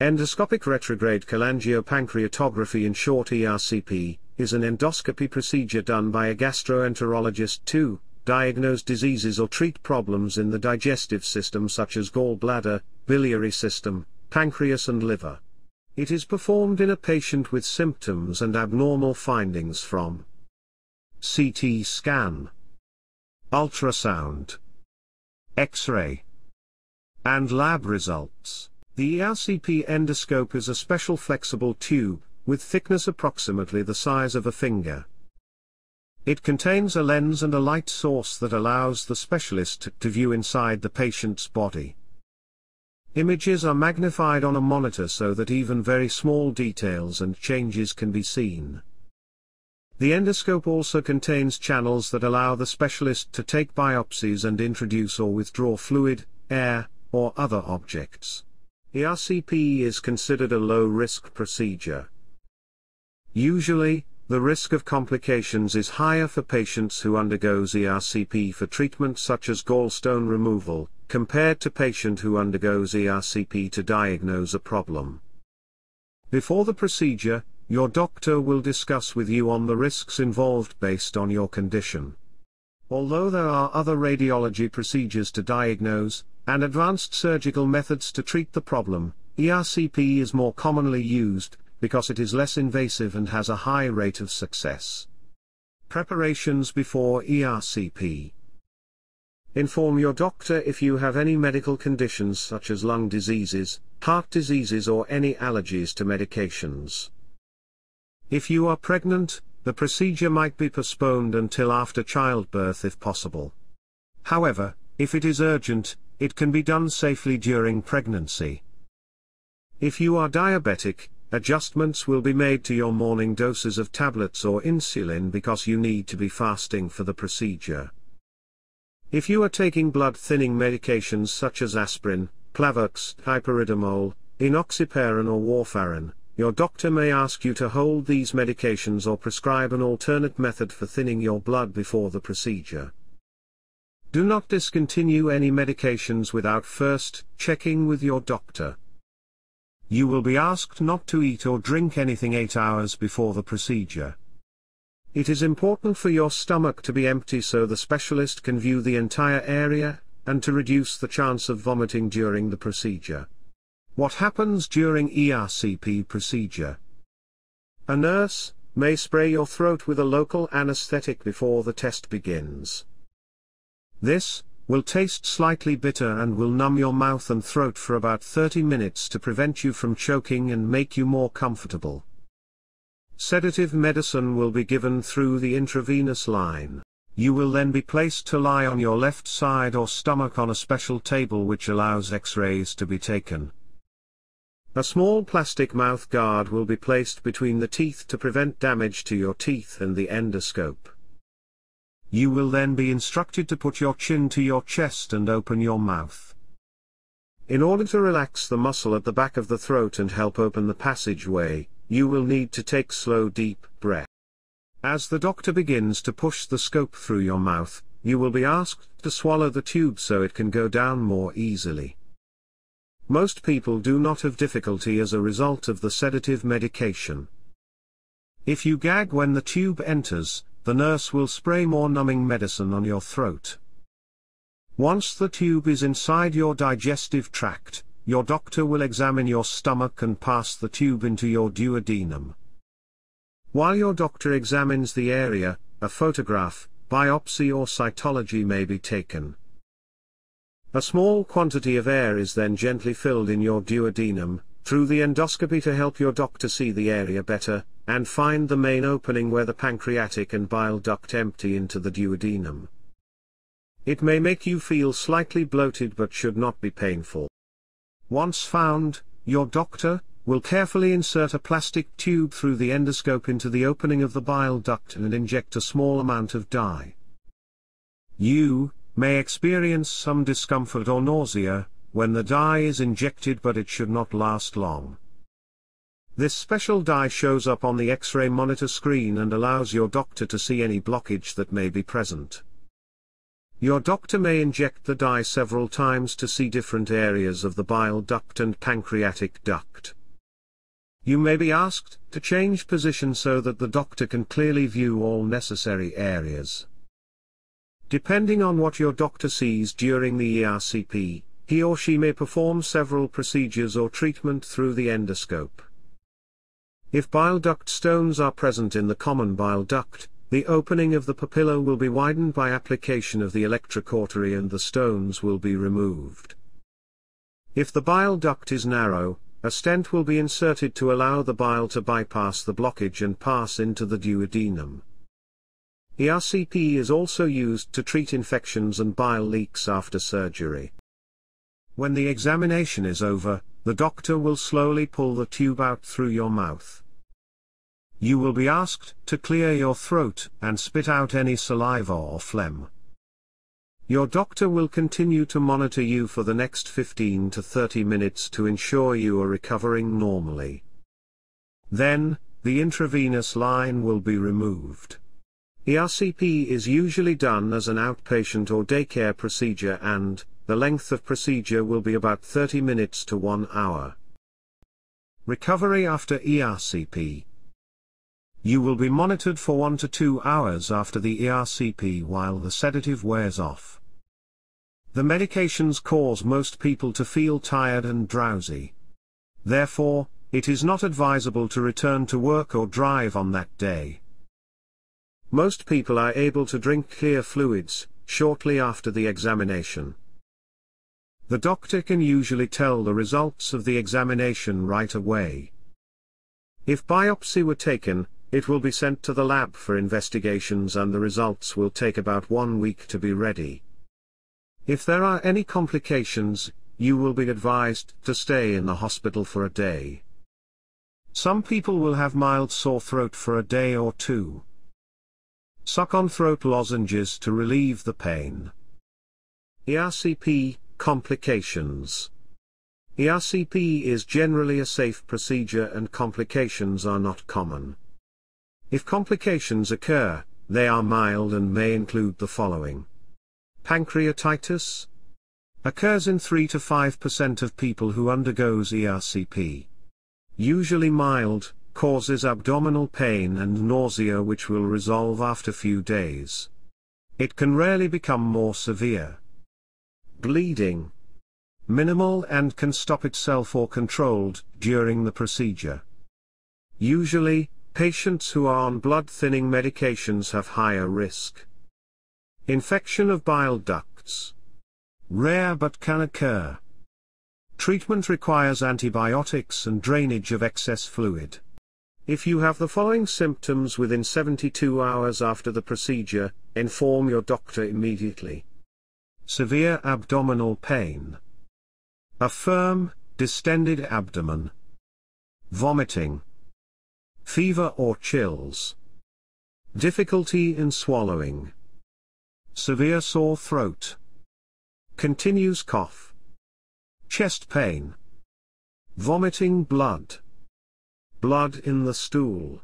Endoscopic retrograde cholangiopancreatography, in short ERCP, is an endoscopy procedure done by a gastroenterologist to diagnose diseases or treat problems in the digestive system such as gallbladder, biliary system, pancreas and liver. It is performed in a patient with symptoms and abnormal findings from CT scan, ultrasound, X-ray, and lab results. The ERCP endoscope is a special flexible tube, with thickness approximately the size of a finger. It contains a lens and a light source that allows the specialist to view inside the patient's body. Images are magnified on a monitor so that even very small details and changes can be seen. The endoscope also contains channels that allow the specialist to take biopsies and introduce or withdraw fluid, air, or other objects. ERCP is considered a low-risk procedure. Usually, the risk of complications is higher for patients who undergoes ERCP for treatment such as gallstone removal, compared to patient who undergoes ERCP to diagnose a problem. Before the procedure, your doctor will discuss with you on the risks involved based on your condition. Although there are other radiology procedures to diagnose, and advanced surgical methods to treat the problem, ERCP is more commonly used, because it is less invasive and has a high rate of success. Preparations before ERCP. Inform your doctor if you have any medical conditions such as lung diseases, heart diseases or any allergies to medications. If you are pregnant, the procedure might be postponed until after childbirth if possible. However, if it is urgent, it can be done safely during pregnancy. If you are diabetic, adjustments will be made to your morning doses of tablets or insulin because you need to be fasting for the procedure. If you are taking blood-thinning medications such as aspirin, Plavix, pyridamole, enoxaparin or warfarin, your doctor may ask you to hold these medications or prescribe an alternate method for thinning your blood before the procedure. Do not discontinue any medications without first checking with your doctor. You will be asked not to eat or drink anything 8 hours before the procedure. It is important for your stomach to be empty so the specialist can view the entire area, and to reduce the chance of vomiting during the procedure. What happens during ERCP procedure? A nurse may spray your throat with a local anesthetic before the test begins. This will taste slightly bitter and will numb your mouth and throat for about 30 minutes to prevent you from choking and make you more comfortable. Sedative medicine will be given through the intravenous line. You will then be placed to lie on your left side or stomach on a special table which allows X-rays to be taken. A small plastic mouth guard will be placed between the teeth to prevent damage to your teeth and the endoscope. You will then be instructed to put your chin to your chest and open your mouth. In order to relax the muscle at the back of the throat and help open the passageway, you will need to take slow deep breath. As the doctor begins to push the scope through your mouth, you will be asked to swallow the tube so it can go down more easily. Most people do not have difficulty as a result of the sedative medication. If you gag when the tube enters, the nurse will spray more numbing medicine on your throat. Once the tube is inside your digestive tract, your doctor will examine your stomach and pass the tube into your duodenum. While your doctor examines the area, a photograph, biopsy or cytology may be taken. A small quantity of air is then gently filled in your duodenum, through the endoscopy to help your doctor see the area better, and find the main opening where the pancreatic and bile duct empty into the duodenum. It may make you feel slightly bloated but should not be painful. Once found, your doctor will carefully insert a plastic tube through the endoscope into the opening of the bile duct and inject a small amount of dye. You may experience some discomfort or nausea when the dye is injected, but it should not last long. This special dye shows up on the X-ray monitor screen and allows your doctor to see any blockage that may be present. Your doctor may inject the dye several times to see different areas of the bile duct and pancreatic duct. You may be asked to change position so that the doctor can clearly view all necessary areas. Depending on what your doctor sees during the ERCP, he or she may perform several procedures or treatment through the endoscope. If bile duct stones are present in the common bile duct, the opening of the papilla will be widened by application of the electrocautery and the stones will be removed. If the bile duct is narrow, a stent will be inserted to allow the bile to bypass the blockage and pass into the duodenum. ERCP is also used to treat infections and bile leaks after surgery. When the examination is over, the doctor will slowly pull the tube out through your mouth. You will be asked to clear your throat and spit out any saliva or phlegm. Your doctor will continue to monitor you for the next 15 to 30 minutes to ensure you are recovering normally. Then, the intravenous line will be removed. ERCP is usually done as an outpatient or daycare procedure and, the length of procedure will be about 30 minutes to 1 hour. Recovery after ERCP. You will be monitored for 1 to 2 hours after the ERCP while the sedative wears off. The medications cause most people to feel tired and drowsy. Therefore, it is not advisable to return to work or drive on that day. Most people are able to drink clear fluids shortly after the examination. The doctor can usually tell the results of the examination right away. If biopsy were taken, it will be sent to the lab for investigations and the results will take about 1 week to be ready. If there are any complications, you will be advised to stay in the hospital for a day. Some people will have mild sore throat for a day or two. Suck on throat lozenges to relieve the pain. ERCP complications. ERCP is generally a safe procedure and complications are not common. If complications occur, they are mild and may include the following. Pancreatitis occurs in 3 to 5% of people who undergoes ERCP. Usually mild, causes abdominal pain and nausea which will resolve after few days. It can rarely become more severe. Bleeding. Minimal and can stop itself or controlled during the procedure. Usually, patients who are on blood-thinning medications have higher risk. Infection of bile ducts. Rare but can occur. Treatment requires antibiotics and drainage of excess fluid. If you have the following symptoms within 72 hours after the procedure, inform your doctor immediately. Severe abdominal pain. A firm, distended abdomen. Vomiting. Fever or chills. Difficulty in swallowing. Severe sore throat. Continuous cough. Chest pain. Vomiting blood. Blood in the stool.